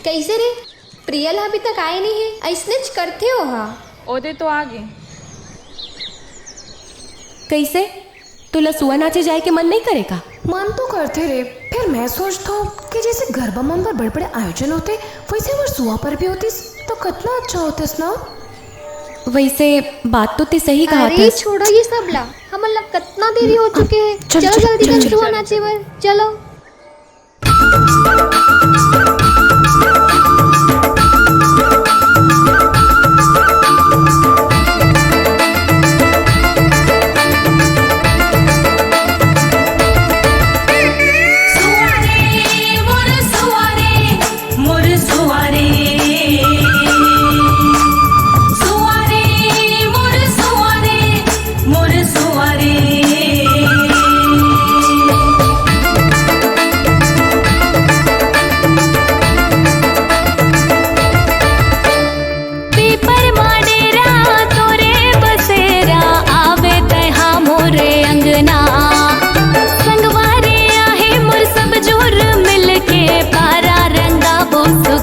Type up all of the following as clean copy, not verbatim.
कैसे रे? प्रियल अभी तक आए नहीं है, ऐसनेच करते हो? हाँ ओदे तो आगे कैसे तुला सुआ नाचे जाए के मन नहीं करेगा? मन तो करते रे, फिर मैं सोचता हूँ कि जैसे गरबा मन पर बड़े बड़े आयोजन होते वैसे वो सुआ पर भी होतीस तो कितना अच्छा होतीस ना। वैसे बात तो ते सही कहा अरे छोड़ो ये सब ला, हमला कितना देरी हो चुके हैं। चल, चलो चल, जल्दी चल, कर चल, सुआ नाचे बर चलो।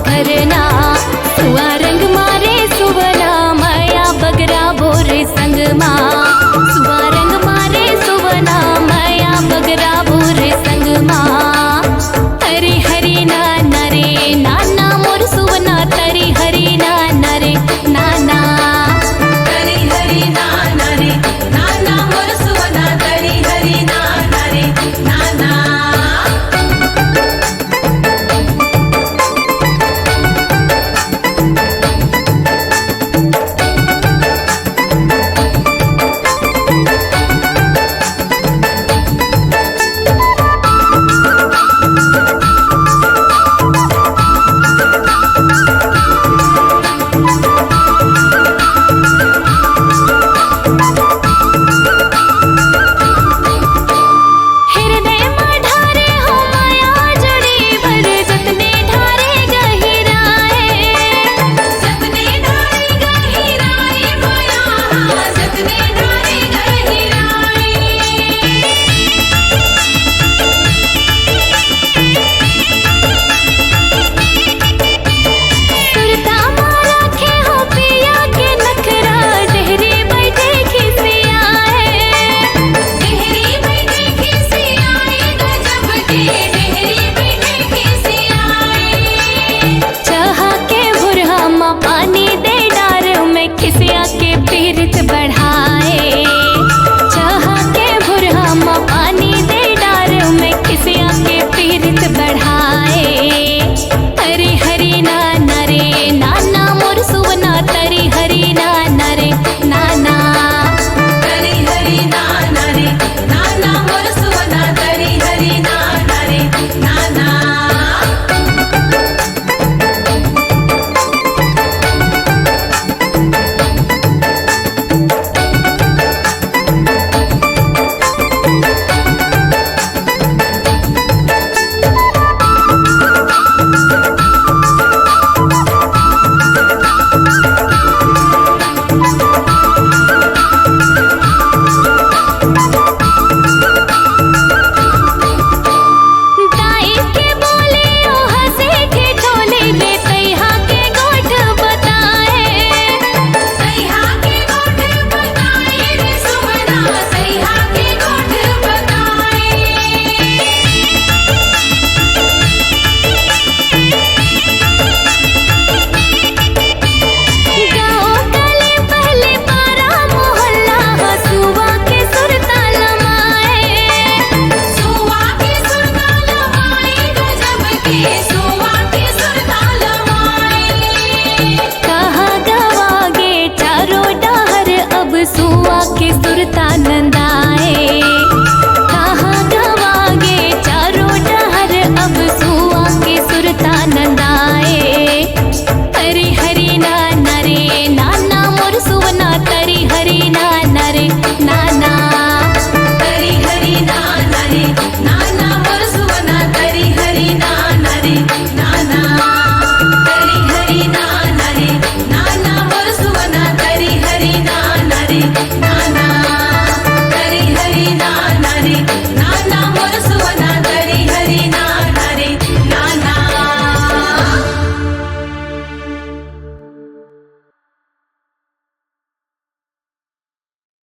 करना